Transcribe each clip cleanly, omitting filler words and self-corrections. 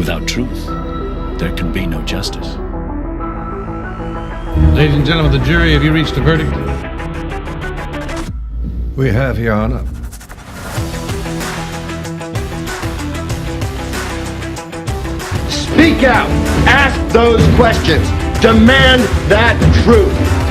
Without truth, there can be no justice. Ladies and gentlemen of the jury, have you reached a verdict? We have, Your Honor. Speak out. Ask those questions. Demand that truth.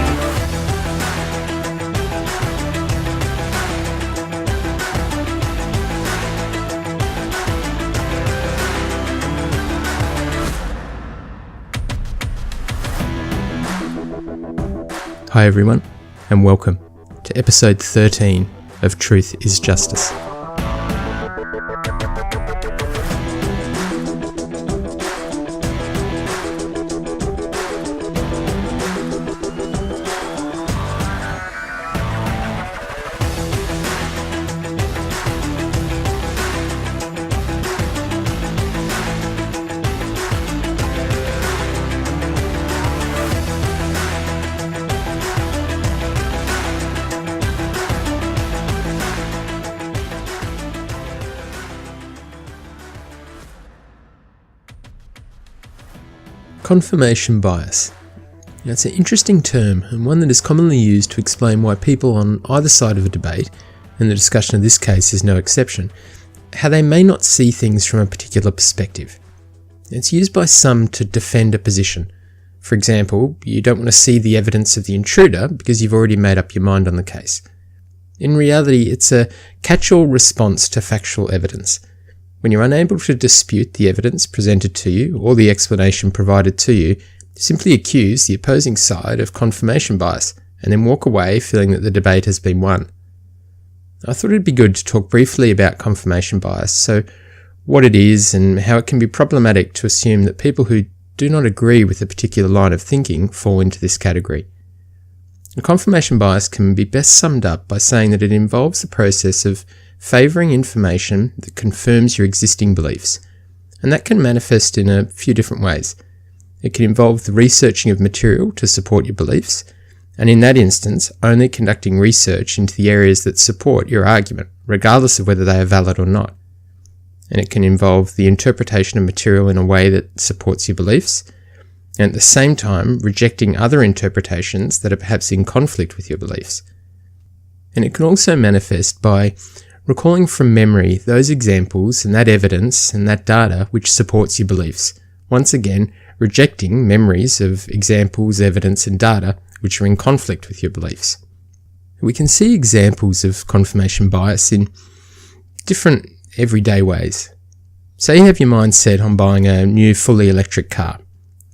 Hi everyone, and welcome to episode 13 of Truth is Justice. Confirmation bias. Now, it's an interesting term and one that is commonly used to explain why people on either side of a debate, and the discussion of this case is no exception, how they may not see things from a particular perspective. It's used by some to defend a position. For example, you don't want to see the evidence of the intruder because you've already made up your mind on the case. In reality, it's a catch-all response to factual evidence. When you're unable to dispute the evidence presented to you or the explanation provided to you, simply accuse the opposing side of confirmation bias and then walk away feeling that the debate has been won. I thought it'd be good to talk briefly about confirmation bias, so what it is and how it can be problematic to assume that people who do not agree with a particular line of thinking fall into this category. A confirmation bias can be best summed up by saying that it involves the process of favouring information that confirms your existing beliefs, and that can manifest in a few different ways. It can involve the researching of material to support your beliefs, and in that instance, only conducting research into the areas that support your argument, regardless of whether they are valid or not. And it can involve the interpretation of material in a way that supports your beliefs, and at the same time rejecting other interpretations that are perhaps in conflict with your beliefs. And it can also manifest by recalling from memory those examples and that evidence and that data which supports your beliefs, once again rejecting memories of examples, evidence and data which are in conflict with your beliefs. We can see examples of confirmation bias in different everyday ways. Say you have your mind set on buying a new fully electric car.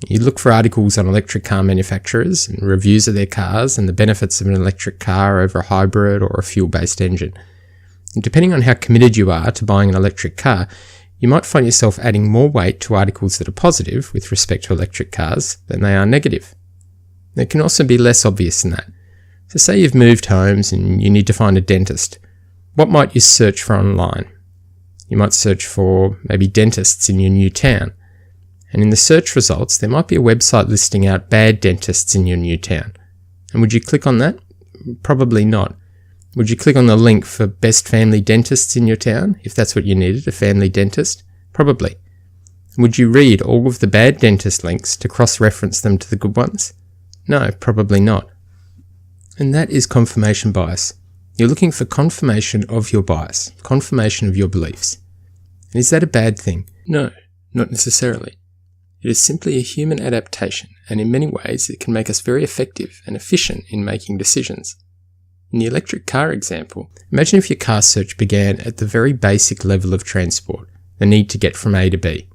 You look for articles on electric car manufacturers and reviews of their cars and the benefits of an electric car over a hybrid or a fuel-based engine. And depending on how committed you are to buying an electric car, you might find yourself adding more weight to articles that are positive with respect to electric cars than they are negative. It can also be less obvious than that. So say you've moved homes and you need to find a dentist. What might you search for online? You might search for maybe dentists in your new town. And in the search results, there might be a website listing out bad dentists in your new town. And would you click on that? Probably not. Would you click on the link for best family dentists in your town, if that's what you needed, a family dentist? Probably. Would you read all of the bad dentist links to cross-reference them to the good ones? No, probably not. And that is confirmation bias. You're looking for confirmation of your bias, confirmation of your beliefs. And is that a bad thing? No, not necessarily. It is simply a human adaptation, and in many ways it can make us very effective and efficient in making decisions. In the electric car example, imagine if your car search began at the very basic level of transport, the need to get from A to B.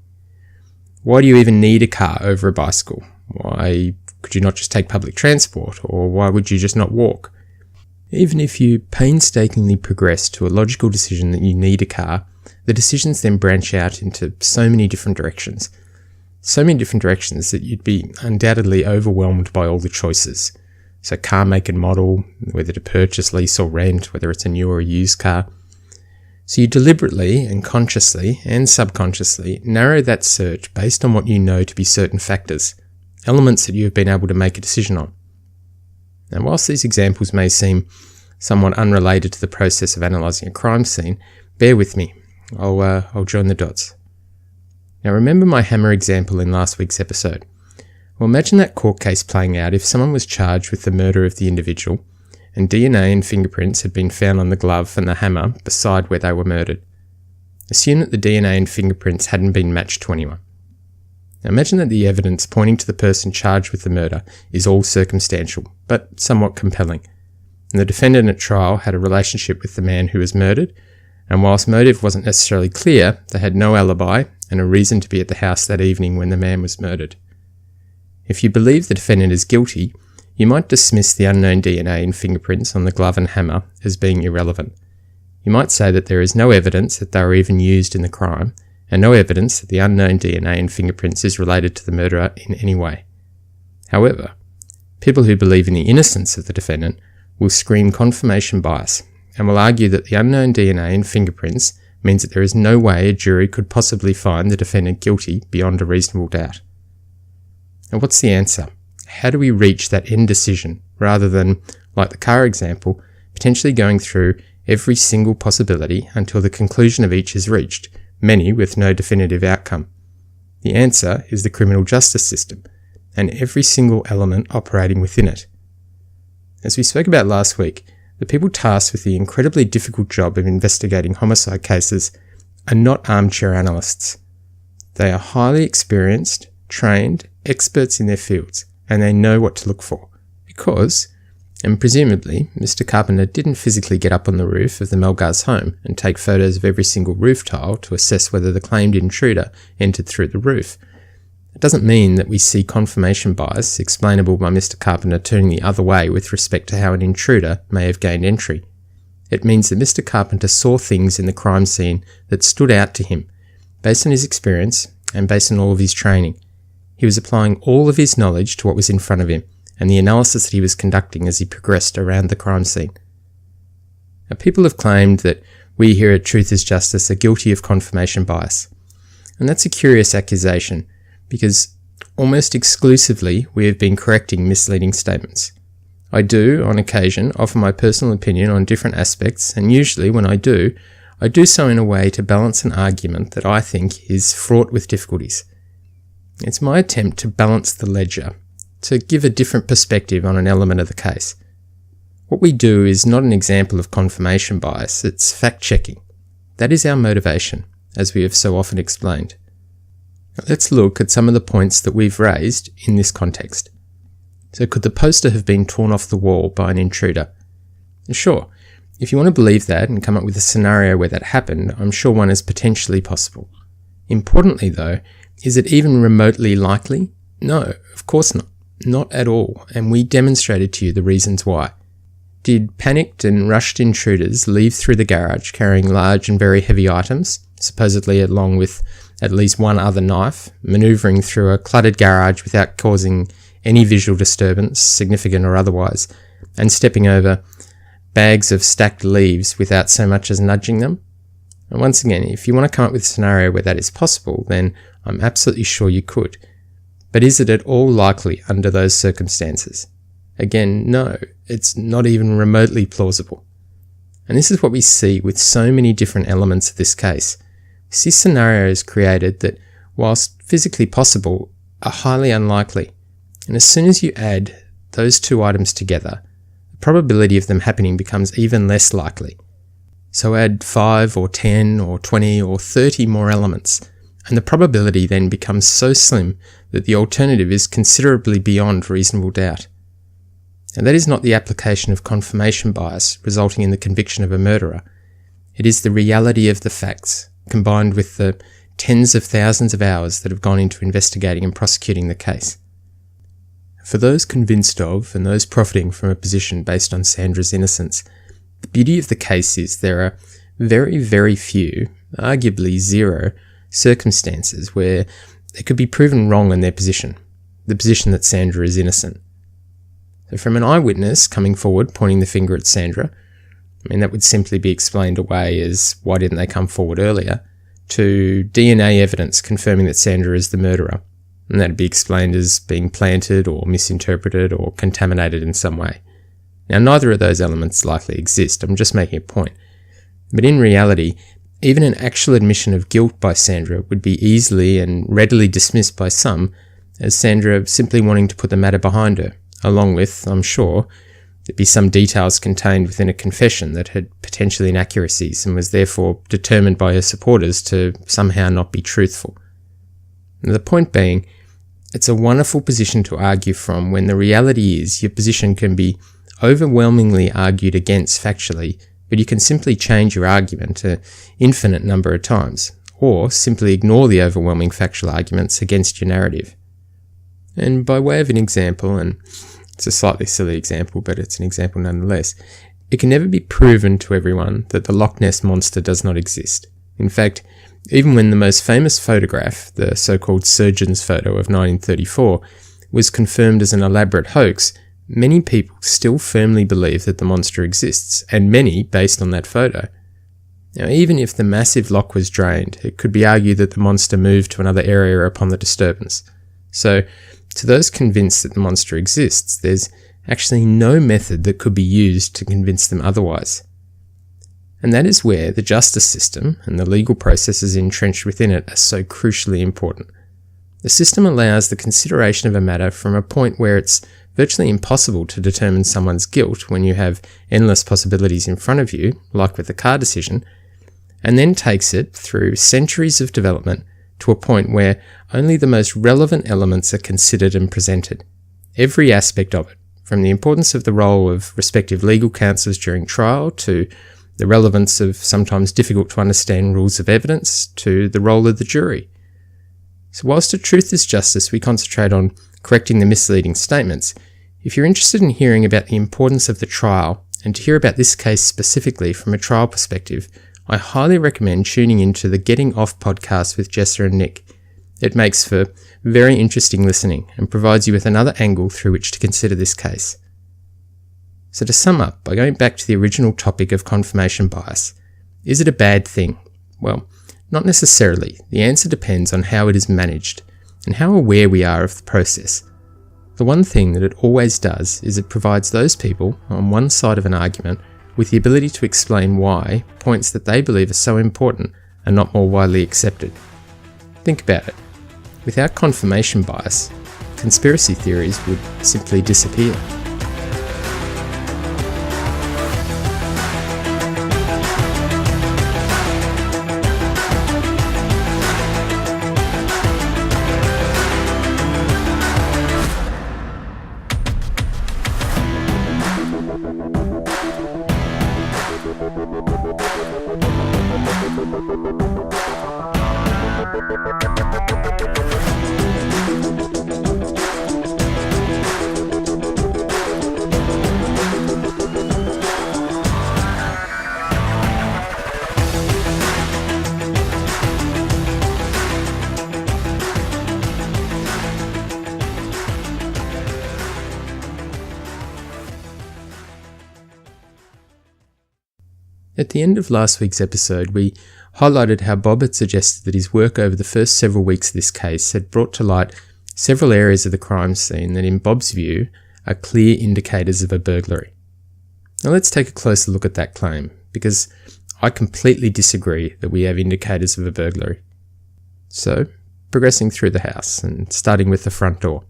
Why do you even need a car over a bicycle? Why could you not just take public transport, or why would you just not walk? Even if you painstakingly progress to a logical decision that you need a car, the decisions then branch out into so many different directions. So many different directions that you'd be undoubtedly overwhelmed by all the choices. So car make and model, whether to purchase, lease or rent, whether it's a new or a used car. So you deliberately and consciously and subconsciously narrow that search based on what you know to be certain factors, elements that you have been able to make a decision on. Now, whilst these examples may seem somewhat unrelated to the process of analysing a crime scene, bear with me. I'll join the dots. Now remember my hammer example in last week's episode. Well, imagine that court case playing out if someone was charged with the murder of the individual and DNA and fingerprints had been found on the glove and the hammer beside where they were murdered. Assume that the DNA and fingerprints hadn't been matched to anyone. Now imagine that the evidence pointing to the person charged with the murder is all circumstantial, but somewhat compelling, and the defendant at trial had a relationship with the man who was murdered, and whilst motive wasn't necessarily clear, they had no alibi and a reason to be at the house that evening when the man was murdered. If you believe the defendant is guilty, you might dismiss the unknown DNA and fingerprints on the glove and hammer as being irrelevant. You might say that there is no evidence that they were even used in the crime, and no evidence that the unknown DNA and fingerprints is related to the murderer in any way. However, people who believe in the innocence of the defendant will scream confirmation bias and will argue that the unknown DNA and fingerprints means that there is no way a jury could possibly find the defendant guilty beyond a reasonable doubt. And what's the answer? How do we reach that end decision rather than, like the car example, potentially going through every single possibility until the conclusion of each is reached, many with no definitive outcome? The answer is the criminal justice system, and every single element operating within it. As we spoke about last week, the people tasked with the incredibly difficult job of investigating homicide cases are not armchair analysts. They are highly experienced, trained, experts in their fields, and they know what to look for. Because, and presumably, Mr. Carpenter didn't physically get up on the roof of the Melgars' home and take photos of every single roof tile to assess whether the claimed intruder entered through the roof. It doesn't mean that we see confirmation bias explainable by Mr. Carpenter turning the other way with respect to how an intruder may have gained entry. It means that Mr. Carpenter saw things in the crime scene that stood out to him, based on his experience and based on all of his training. He was applying all of his knowledge to what was in front of him and the analysis that he was conducting as he progressed around the crime scene. Now, people have claimed that we here at Truth is Justice are guilty of confirmation bias. And that's a curious accusation, because almost exclusively we have been correcting misleading statements. I do, on occasion, offer my personal opinion on different aspects, and usually when I do so in a way to balance an argument that I think is fraught with difficulties. It's my attempt to balance the ledger, to give a different perspective on an element of the case. What we do is not an example of confirmation bias, it's fact-checking. That is our motivation, as we have so often explained. Let's look at some of the points that we've raised in this context. So could the poster have been torn off the wall by an intruder? Sure, if you want to believe that and come up with a scenario where that happened, I'm sure one is potentially possible. Importantly though, is it even remotely likely? No, of course not. Not at all, and we demonstrated to you the reasons why. Did panicked and rushed intruders leave through the garage carrying large and very heavy items, supposedly along with at least one other knife, manoeuvring through a cluttered garage without causing any visual disturbance, significant or otherwise, and stepping over bags of stacked leaves without so much as nudging them? And once again, if you want to come up with a scenario where that is possible, then I'm absolutely sure you could. But is it at all likely under those circumstances? Again, no, it's not even remotely plausible. And this is what we see with so many different elements of this case. We see scenarios created that, whilst physically possible, are highly unlikely. And as soon as you add those two items together, the probability of them happening becomes even less likely. So add 5 or 10 or 20 or 30 more elements, and the probability then becomes so slim that the alternative is considerably beyond reasonable doubt. And that is not the application of confirmation bias resulting in the conviction of a murderer. It is the reality of the facts, combined with the tens of thousands of hours that have gone into investigating and prosecuting the case. For those convinced of and those profiting from a position based on Sandra's innocence, the beauty of the case is there are very, very few, arguably zero, circumstances where they could be proven wrong in their position, the position that Sandra is innocent. So from an eyewitness coming forward pointing the finger at Sandra, that would simply be explained away as why didn't they come forward earlier, to DNA evidence confirming that Sandra is the murderer, and that'd be explained as being planted or misinterpreted or contaminated in some way. Now, neither of those elements likely exist, I'm just making a point. But in reality, Even an actual admission of guilt by Sandra would be easily and readily dismissed by some as Sandra simply wanting to put the matter behind her, along with, I'm sure, there'd be some details contained within a confession that had potential inaccuracies and was therefore determined by her supporters to somehow not be truthful. And the point being, it's a wonderful position to argue from when the reality is your position can be overwhelmingly argued against factually, but you can simply change your argument an infinite number of times, or simply ignore the overwhelming factual arguments against your narrative. And by way of an example, and it's a slightly silly example, but it's an example nonetheless, it can never be proven to everyone that the Loch Ness Monster does not exist. In fact, even when the most famous photograph, the so-called surgeon's photo of 1934, was confirmed as an elaborate hoax, many people still firmly believe that the monster exists, and many based on that photo. Now, even if the massive loch was drained, it could be argued that the monster moved to another area upon the disturbance. So, to those convinced that the monster exists, there's actually no method that could be used to convince them otherwise. And that is where the justice system and the legal processes entrenched within it are so crucially important. The system allows the consideration of a matter from a point where it's virtually impossible to determine someone's guilt when you have endless possibilities in front of you, like with the Carr decision, and then takes it through centuries of development to a point where only the most relevant elements are considered and presented. Every aspect of it, from the importance of the role of respective legal counsels during trial to the relevance of sometimes difficult to understand rules of evidence to the role of the jury. So whilst at Truth is Justice we concentrate on correcting the misleading statements, if you're interested in hearing about the importance of the trial and to hear about this case specifically from a trial perspective, I highly recommend tuning into the Getting Off podcast with Jessa and Nick. It makes for very interesting listening and provides you with another angle through which to consider this case. So to sum up, by going back to the original topic of confirmation bias, is it a bad thing? Well, not necessarily. The answer depends on how it is managed and how aware we are of the process. The one thing that it always does is it provides those people on one side of an argument with the ability to explain why points that they believe are so important are not more widely accepted. Think about it. Without confirmation bias, conspiracy theories would simply disappear. At the end of last week's episode, we highlighted how Bob had suggested that his work over the first several weeks of this case had brought to light several areas of the crime scene that, in Bob's view, are clear indicators of a burglary. Now let's take a closer look at that claim, because I completely disagree that we have indicators of a burglary. So, progressing through the house and starting with the front door.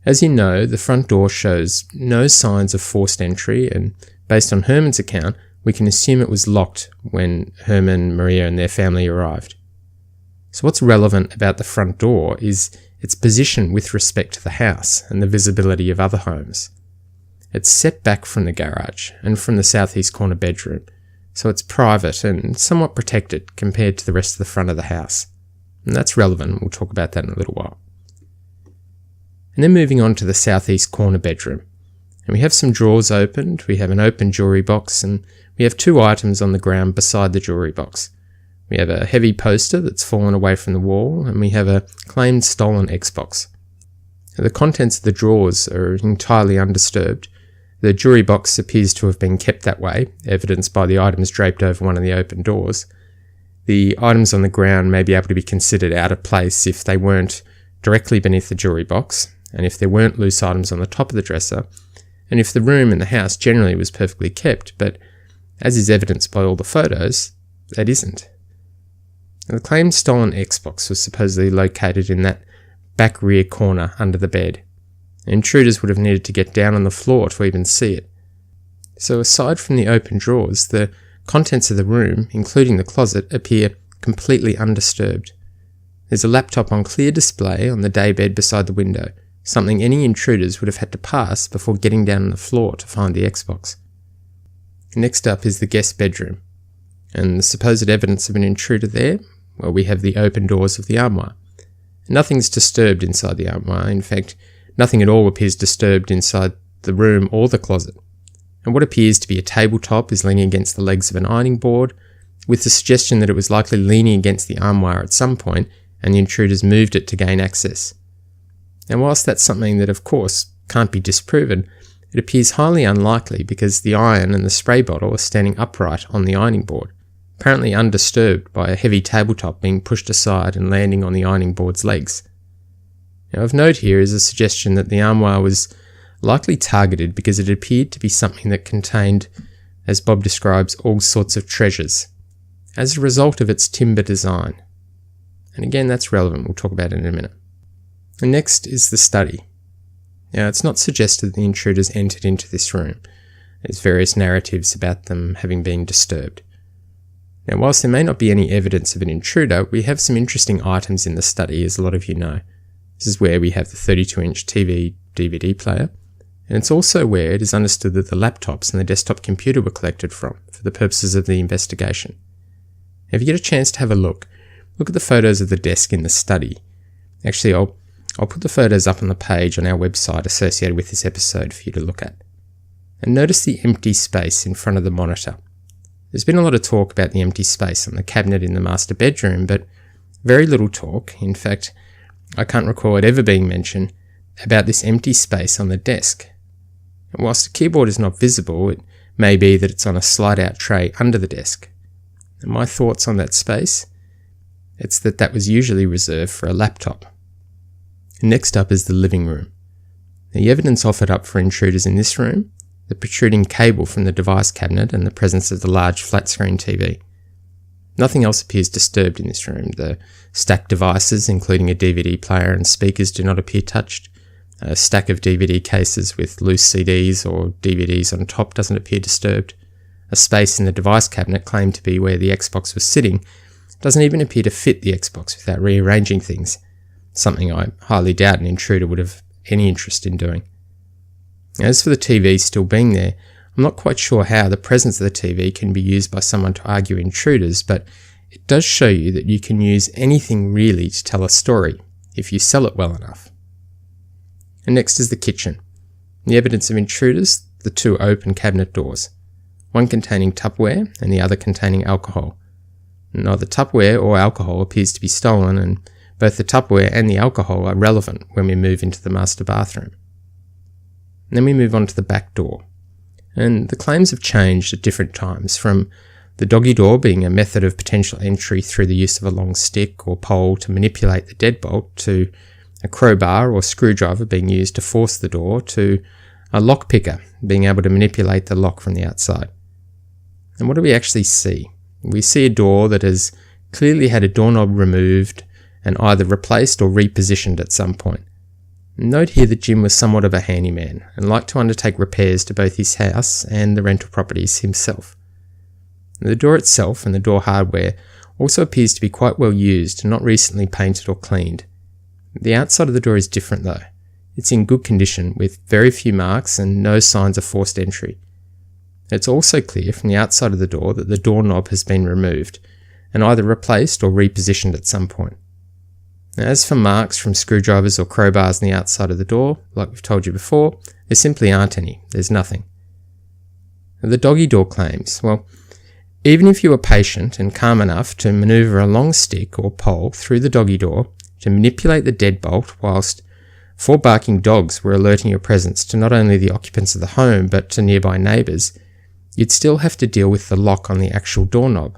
As you know, the front door shows no signs of forced entry, and based on Herman's account, we can assume it was locked when Herman, Maria and their family arrived. So what's relevant about the front door is its position with respect to the house and the visibility of other homes. It's set back from the garage and from the southeast corner bedroom, so it's private and somewhat protected compared to the rest of the front of the house. And that's relevant, we'll talk about that in a little while. And then moving on to the southeast corner bedroom. And we have some drawers opened, we have an open jewellery box, and we have two items on the ground beside the jewellery box. We have a heavy poster that's fallen away from the wall, and we have a claimed stolen Xbox. Now, the contents of the drawers are entirely undisturbed. The jewellery box appears to have been kept that way, evidenced by the items draped over one of the open doors. The items on the ground may be able to be considered out of place if they weren't directly beneath the jewellery box, and if there weren't loose items on the top of the dresser, and if the room and the house generally was perfectly kept, but as is evidenced by all the photos, that isn't. Now, the claimed stolen Xbox was supposedly located in that back rear corner under the bed. Intruders would have needed to get down on the floor to even see it. So aside from the open drawers, the contents of the room, including the closet, appear completely undisturbed. There's a laptop on clear display on the daybed beside the window, something any intruders would have had to pass before getting down on the floor to find the Xbox. Next up is the guest bedroom, and the supposed evidence of an intruder there, well, we have the open doors of the armoire. Nothing's disturbed inside the armoire. In fact, nothing at all appears disturbed inside the room or the closet. And what appears to be a tabletop is leaning against the legs of an ironing board, with the suggestion that it was likely leaning against the armoire at some point and the intruders moved it to gain access. And whilst that's something that of course can't be disproven, it appears highly unlikely because the iron and the spray bottle are standing upright on the ironing board, apparently undisturbed by a heavy tabletop being pushed aside and landing on the ironing board's legs. Now, of note here is a suggestion that the armoire was likely targeted because it appeared to be something that contained, as Bob describes, all sorts of treasures, as a result of its timber design. And again, that's relevant, we'll talk about it in a minute. And next is the study. Now, it's not suggested that the intruders entered into this room. There's various narratives about them having been disturbed. Now, whilst there may not be any evidence of an intruder, we have some interesting items in the study, as a lot of you know. This is where we have the 32-inch TV DVD player, and it's also where it is understood that the laptops and the desktop computer were collected from for the purposes of the investigation. If you get a chance to have a look at the photos of the desk in the study. Actually, I'll put the photos up on the page on our website associated with this episode for you to look at. And notice the empty space in front of the monitor. There's been a lot of talk about the empty space on the cabinet in the master bedroom, but very little talk. In fact, I can't recall it ever being mentioned about this empty space on the desk. And whilst the keyboard is not visible, it may be that it's on a slide-out tray under the desk. And my thoughts on that space? It's that was usually reserved for a laptop. Next up is the living room. The evidence offered up for intruders in this room, the protruding cable from the device cabinet and the presence of the large flat-screen TV. Nothing else appears disturbed in this room. The stacked devices, including a DVD player and speakers, do not appear touched. A stack of DVD cases with loose CDs or DVDs on top doesn't appear disturbed. A space in the device cabinet claimed to be where the Xbox was sitting doesn't even appear to fit the Xbox without rearranging things, something I highly doubt an intruder would have any interest in doing. As for the TV still being there, I'm not quite sure how the presence of the TV can be used by someone to argue intruders, but it does show you that you can use anything really to tell a story, if you sell it well enough. And next is the kitchen. The evidence of intruders, the two open cabinet doors, one containing Tupperware and the other containing alcohol. Neither Tupperware or alcohol appears to be stolen, and both the Tupperware and the alcohol are relevant when we move into the master bathroom. And then we move on to the back door. And the claims have changed at different times, from the doggy door being a method of potential entry through the use of a long stick or pole to manipulate the deadbolt, to a crowbar or screwdriver being used to force the door, to a lock picker being able to manipulate the lock from the outside. And what do we actually see? We see a door that has clearly had a doorknob removed and either replaced or repositioned at some point. Note here that Jim was somewhat of a handyman and liked to undertake repairs to both his house and the rental properties himself. The door itself and the door hardware also appears to be quite well used and not recently painted or cleaned. The outside of the door is different though. It's in good condition with very few marks and no signs of forced entry. It's also clear from the outside of the door that the doorknob has been removed and either replaced or repositioned at some point. Now, as for marks from screwdrivers or crowbars on the outside of the door, like we've told you before, there simply aren't any. There's nothing. The doggy door claims, well, even if you were patient and calm enough to manoeuvre a long stick or pole through the doggy door to manipulate the deadbolt whilst 4 barking dogs were alerting your presence to not only the occupants of the home but to nearby neighbours, you'd still have to deal with the lock on the actual doorknob.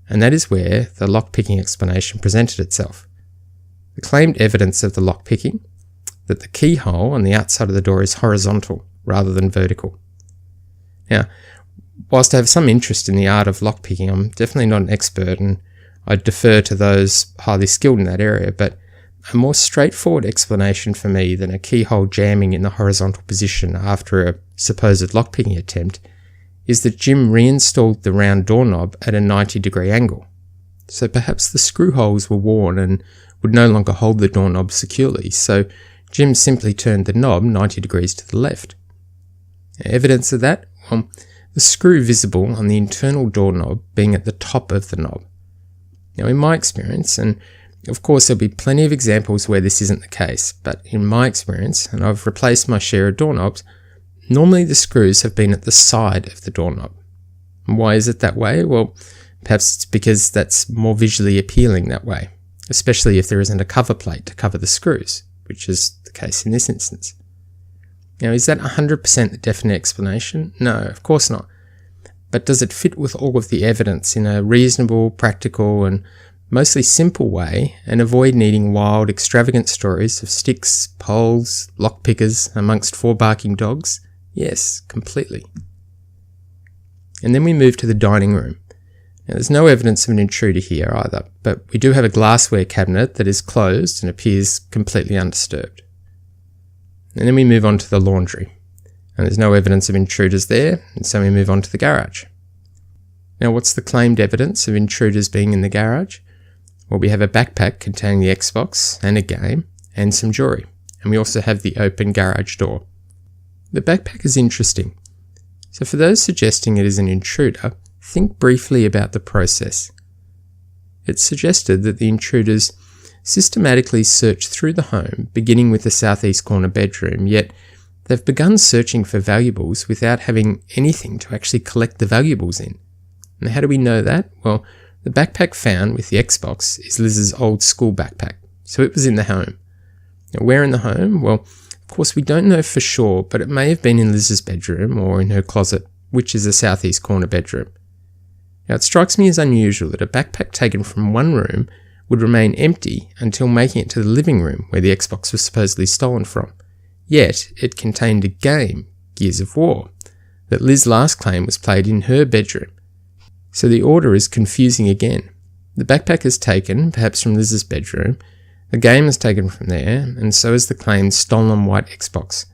And that is where the lock-picking explanation presented itself. The claimed evidence of the lock-picking, that the keyhole on the outside of the door is horizontal rather than vertical. Now, whilst I have some interest in the art of lockpicking, I'm definitely not an expert, and I defer to those highly skilled in that area, but a more straightforward explanation for me than a keyhole jamming in the horizontal position after a supposed lockpicking attempt is that Jim reinstalled the round doorknob at a 90-degree angle. So perhaps the screw holes were worn and would no longer hold the doorknob securely, so Jim simply turned the knob 90 degrees to the left. Evidence of that? Well, the screw visible on the internal doorknob being at the top of the knob. Now, in my experience, and of course there'll be plenty of examples where this isn't the case, but in my experience, and I've replaced my share of doorknobs, normally the screws have been at the side of the doorknob. And why is it that way? Well, perhaps it's because that's more visually appealing that way, especially if there isn't a cover plate to cover the screws, which is the case in this instance. Now, is that 100% the definite explanation? No, of course not. But does it fit with all of the evidence in a reasonable, practical, and mostly simple way, and avoid needing wild, extravagant stories of sticks, poles, lockpickers amongst 4 barking dogs? Yes, completely. And then we move to the dining room. Now, there's no evidence of an intruder here either, but we do have a glassware cabinet that is closed and appears completely undisturbed. And then we move on to the laundry. And there's no evidence of intruders there, and so we move on to the garage. Now, what's the claimed evidence of intruders being in the garage? Well, we have a backpack containing the Xbox and a game and some jewelry. And we also have the open garage door. The backpack is interesting. So for those suggesting it is an intruder, think briefly about the process. It's suggested that the intruders systematically search through the home, beginning with the southeast corner bedroom, yet they've begun searching for valuables without having anything to actually collect the valuables in. And how do we know that? Well, the backpack found with the Xbox is Liz's old school backpack, so it was in the home. Now, where in the home? Well, of course we don't know for sure, but it may have been in Liz's bedroom or in her closet, which is the southeast corner bedroom. Now, it strikes me as unusual that a backpack taken from one room would remain empty until making it to the living room where the Xbox was supposedly stolen from. Yet, it contained a game, Gears of War, that Liz last claimed was played in her bedroom. So the order is confusing again. The backpack is taken, perhaps from Liz's bedroom, the game is taken from there, and so is the claimed stolen white Xbox.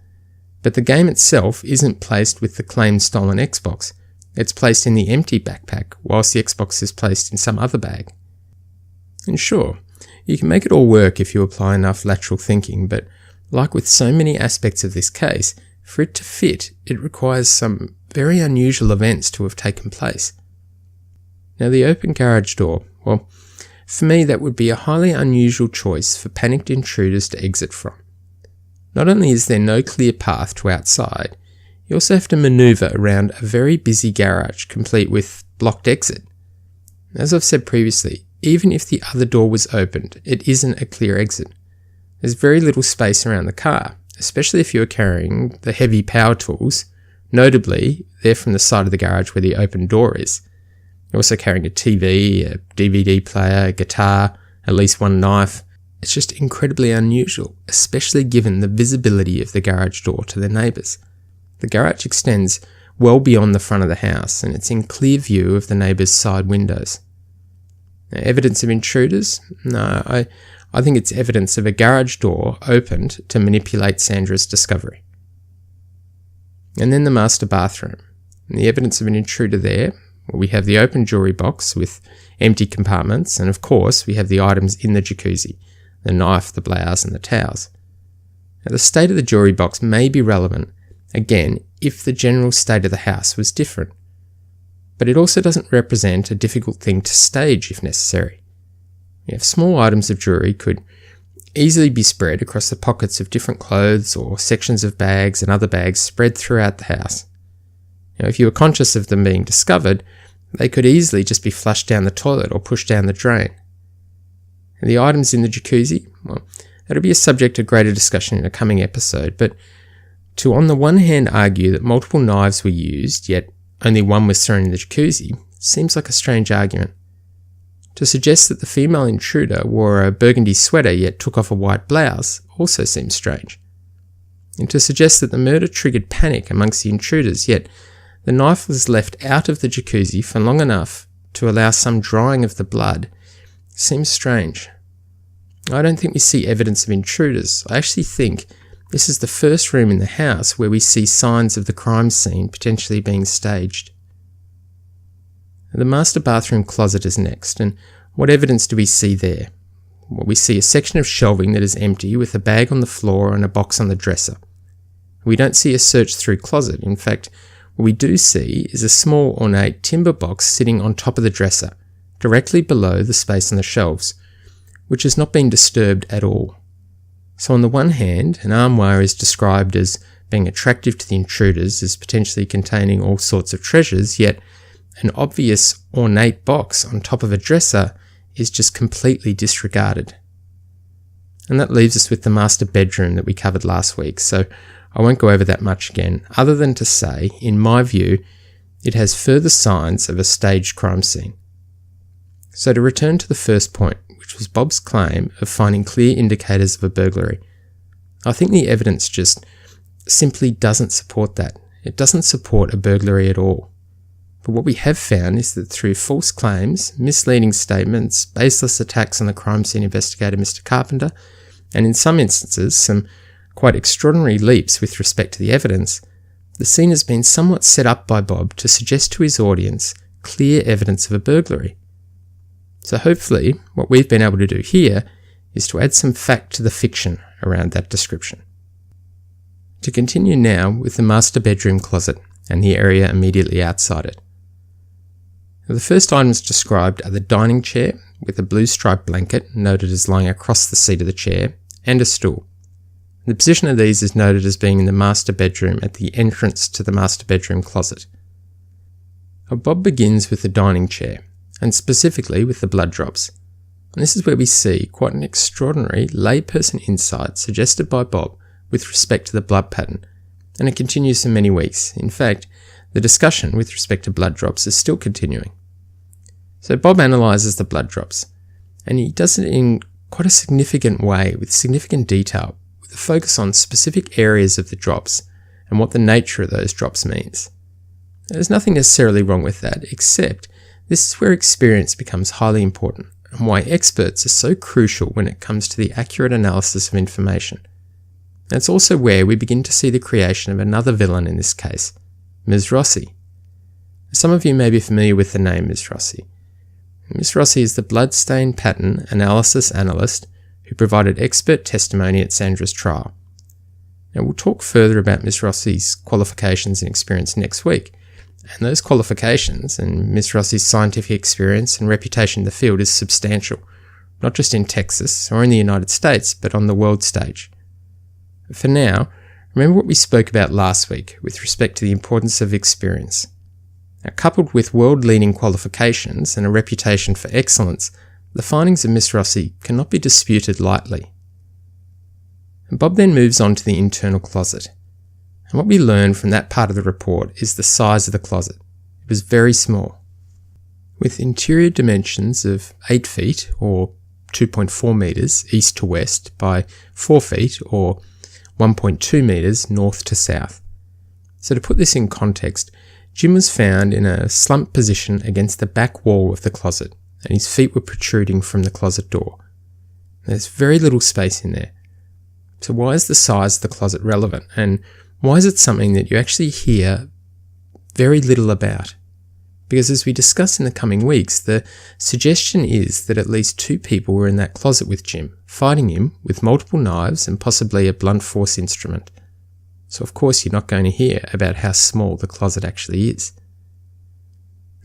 But the game itself isn't placed with the claimed stolen Xbox. It's placed in the empty backpack, whilst the Xbox is placed in some other bag. And sure, you can make it all work if you apply enough lateral thinking, but like with so many aspects of this case, for it to fit, it requires some very unusual events to have taken place. Now, the open garage door, well, for me that would be a highly unusual choice for panicked intruders to exit from. Not only is there no clear path to outside, you also have to manoeuvre around a very busy garage complete with blocked exit. As I've said previously, even if the other door was opened, it isn't a clear exit. There's very little space around the car, especially if you're carrying the heavy power tools. Notably, they're from the side of the garage where the open door is. You're also carrying a TV, a DVD player, a guitar, at least one knife. It's just incredibly unusual, especially given the visibility of the garage door to the neighbours. The garage extends well beyond the front of the house, and it's in clear view of the neighbours' side windows. Now, evidence of intruders? No, I think it's evidence of a garage door opened to manipulate Sandra's discovery. And then the master bathroom. And the evidence of an intruder there, well, we have the open jewellery box with empty compartments, and of course we have the items in the jacuzzi, the knife, the blouse and the towels. Now, the state of the jewellery box may be relevant, again, if the general state of the house was different. But it also doesn't represent a difficult thing to stage if necessary. Small items of jewellery could easily be spread across the pockets of different clothes or sections of bags and other bags spread throughout the house. If you were conscious of them being discovered, they could easily just be flushed down the toilet or pushed down the drain. And the items in the jacuzzi, well, that'll be a subject of greater discussion in a coming episode, but to on the one hand argue that multiple knives were used, yet only one was thrown in the jacuzzi, seems like a strange argument. To suggest that the female intruder wore a burgundy sweater yet took off a white blouse also seems strange. And to suggest that the murder triggered panic amongst the intruders, yet the knife was left out of the jacuzzi for long enough to allow some drying of the blood seems strange. I don't think we see evidence of intruders. I actually think this is the first room in the house where we see signs of the crime scene potentially being staged. The master bathroom closet is next, and what evidence do we see there? Well, we see a section of shelving that is empty with a bag on the floor and a box on the dresser. We don't see a search-through closet. In fact, what we do see is a small ornate timber box sitting on top of the dresser, directly below the space on the shelves, which has not been disturbed at all. So on the one hand, an armoire is described as being attractive to the intruders as potentially containing all sorts of treasures, yet an obvious ornate box on top of a dresser is just completely disregarded. And that leaves us with the master bedroom that we covered last week, so I won't go over that much again, other than to say, in my view, it has further signs of a staged crime scene. So to return to the first point, which was Bob's claim of finding clear indicators of a burglary, I think the evidence just simply doesn't support that. It doesn't support a burglary at all. But what we have found is that through false claims, misleading statements, baseless attacks on the crime scene investigator Mr. Carpenter, and in some instances some quite extraordinary leaps with respect to the evidence, the scene has been somewhat set up by Bob to suggest to his audience clear evidence of a burglary. So hopefully what we've been able to do here is to add some fact to the fiction around that description. To continue now with the master bedroom closet and the area immediately outside it. The first items described are the dining chair with a blue striped blanket noted as lying across the seat of the chair, and a stool. The position of these is noted as being in the master bedroom at the entrance to the master bedroom closet. Bob begins with the dining chair, and specifically with the blood drops. And this is where we see quite an extraordinary layperson insight suggested by Bob with respect to the blood pattern, and it continues for many weeks. In fact, the discussion with respect to blood drops is still continuing. So Bob analyses the blood drops, and he does it in quite a significant way with significant detail, with a focus on specific areas of the drops and what the nature of those drops means. There's nothing necessarily wrong with that, except this is where experience becomes highly important and why experts are so crucial when it comes to the accurate analysis of information. And it's also where we begin to see the creation of another villain in this case, Ms. Rossi. Some of you may be familiar with the name Ms. Rossi. Ms. Rossi is the bloodstain pattern analysis analyst who provided expert testimony at Sandra's trial. Now we'll talk further about Ms. Rossi's qualifications and experience next week, and those qualifications and Ms. Rossi's scientific experience and reputation in the field is substantial, not just in Texas or in the United States, but on the world stage. For now, remember what we spoke about last week with respect to the importance of experience. Now, coupled with world-leading qualifications and a reputation for excellence, the findings of Ms. Rossi cannot be disputed lightly. And Bob then moves on to the internal closet. And what we learn from that part of the report is the size of the closet. It was very small. With interior dimensions of 8 feet or 2.4 metres east to west by 4 feet or 1.2 metres north to south. So to put this in context, Jim was found in a slumped position against the back wall of the closet, and his feet were protruding from the closet door. There's very little space in there. So why is the size of the closet relevant, and why is it something that you actually hear very little about? Because as we discuss in the coming weeks, the suggestion is that at least 2 people were in that closet with Jim, fighting him with multiple knives and possibly a blunt force instrument. So of course you're not going to hear about how small the closet actually is.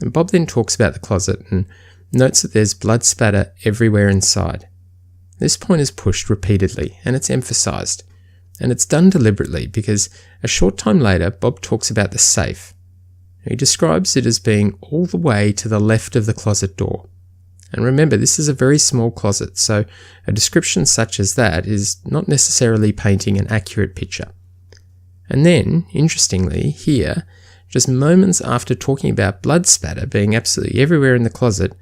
And Bob then talks about the closet and notes that there's blood spatter everywhere inside. This point is pushed repeatedly and it's emphasised. And it's done deliberately because a short time later Bob talks about the safe. He describes it as being all the way to the left of the closet door. And remember, this is a very small closet, so a description such as that is not necessarily painting an accurate picture. And then, interestingly, here, just moments after talking about blood spatter being absolutely everywhere in the closet,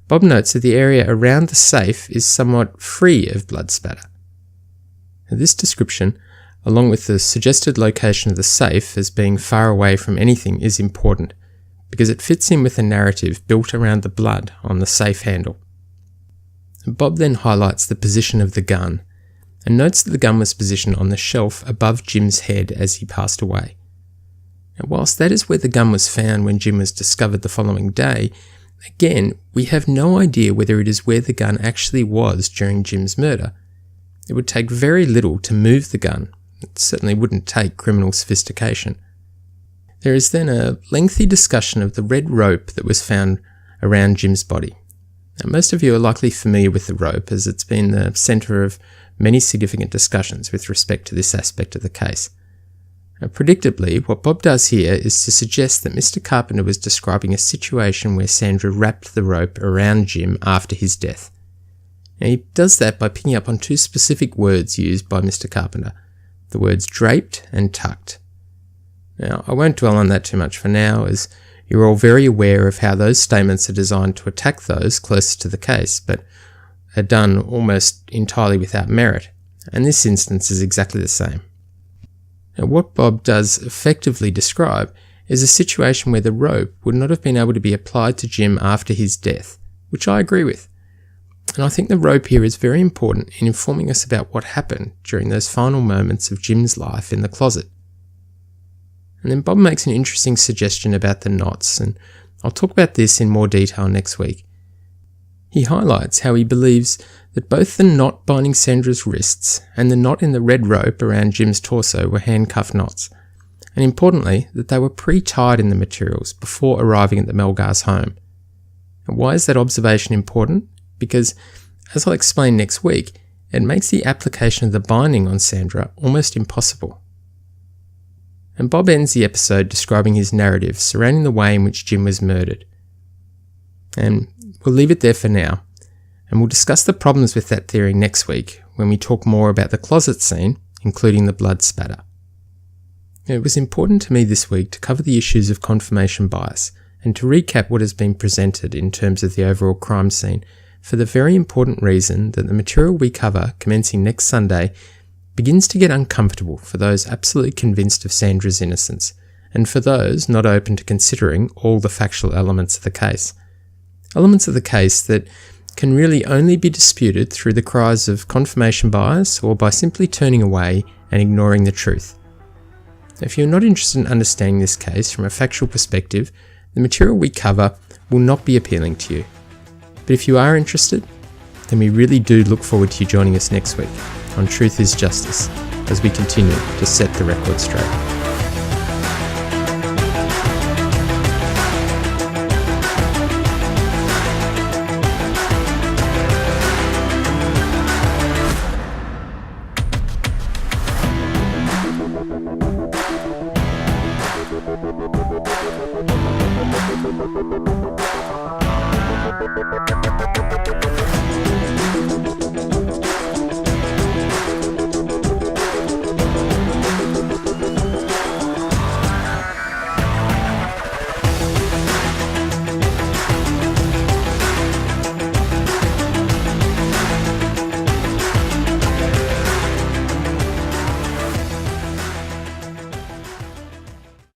Bob notes that the area around the safe is somewhat free of blood spatter. Now, this description along with the suggested location of the safe as being far away from anything, is important, because it fits in with a narrative built around the blood on the safe handle. Bob then highlights the position of the gun, and notes that the gun was positioned on the shelf above Jim's head as he passed away. Now, whilst that is where the gun was found when Jim was discovered the following day, again, we have no idea whether it is where the gun actually was during Jim's murder. It would take very little to move the gun. It certainly wouldn't take criminal sophistication. There is then a lengthy discussion of the red rope that was found around Jim's body. Now, most of you are likely familiar with the rope, as it's been the centre of many significant discussions with respect to this aspect of the case. Now, predictably, what Bob does here is to suggest that Mr. Carpenter was describing a situation where Sandra wrapped the rope around Jim after his death. Now, he does that by picking up on two specific words used by Mr. Carpenter, the words draped and tucked. Now, I won't dwell on that too much for now, as you're all very aware of how those statements are designed to attack those closest to the case, but are done almost entirely without merit, and this instance is exactly the same. Now, what Bob does effectively describe is a situation where the rope would not have been able to be applied to Jim after his death, which I agree with. And I think the rope here is very important in informing us about what happened during those final moments of Jim's life in the closet. And then Bob makes an interesting suggestion about the knots, and I'll talk about this in more detail next week. He highlights how he believes that both the knot binding Sandra's wrists and the knot in the red rope around Jim's torso were handcuff knots, and importantly, that they were pre-tied in the materials before arriving at the Melgars' home. And why is that observation important? Because, as I'll explain next week, it makes the application of the binding on Sandra almost impossible. And Bob ends the episode describing his narrative surrounding the way in which Jim was murdered. And we'll leave it there for now, and we'll discuss the problems with that theory next week when we talk more about the closet scene, including the blood spatter. It was important to me this week to cover the issues of confirmation bias and to recap what has been presented in terms of the overall crime scene, for the very important reason that the material we cover commencing next Sunday begins to get uncomfortable for those absolutely convinced of Sandra's innocence, and for those not open to considering all the factual elements of the case. Elements of the case that can really only be disputed through the cries of confirmation bias or by simply turning away and ignoring the truth. If you're not interested in understanding this case from a factual perspective, the material we cover will not be appealing to you. But if you are interested, then we really do look forward to you joining us next week on Truth is Justice as we continue to set the record straight.